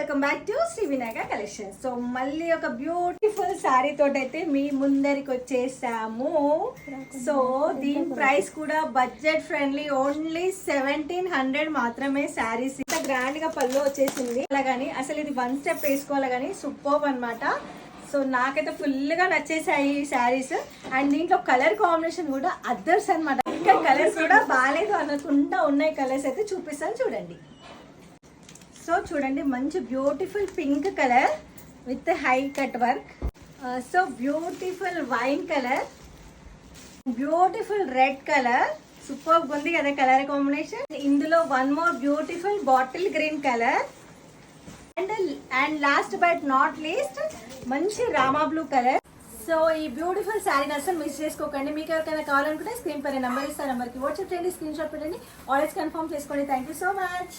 Welcome back to Shri Vinayaka collection. So మళ్ళీ ఒక beautiful sari తోటి అయితే మీ ముందరికి వచ్చేసాము. సో దీని ప్రైస్ కూడా బడ్జెట్ ఫ్రెండ్లీ, ఓన్లీ 1700 మాత్రమే. శారీస్ ఇంత గ్రాండ్ గా పళ్ళు వచ్చేసింది. అలాగని అసలు ఇది వన్ స్టెప్ వేసుకోవాలి కానీ సూపర్ అన్నమాట. సో నాకైతే ఫుల్ గా నచ్చేసాయి ఈ శారీస్. అండ్ దీంట్లో కలర్ కాంబినేషన్ కూడా అదర్స్ అనమాట. ఇంకా కలర్స్ కూడా బాగాలేదు అనకుండా ఉన్నాయి కలర్స్ అయితే చూపిస్తాను చూడండి. సో చూడండి, మంచి beautiful pink colour with high cut work. So beautiful wine colour, beautiful red colour, super ఉంది కదా కలర్ కాంబినేషన్. ఇందులో one more beautiful bottle green colour and last but not least మంచి రామా బ్లూ కలర్. సో ఈ beautiful శారీని అసలు miss చేసుకోకండి. మీకు ఎవరికైనా కావాలనుకుంటే స్క్రీన్ పైన నెంబర్ ఇస్తాను, నెంబర్కి వాట్సాప్ చేయండి, స్క్రీన్ షాట్ పెట్టండి, ఆర్డర్స్ కన్ఫర్మ్ చేసుకోండి. Thank you so much.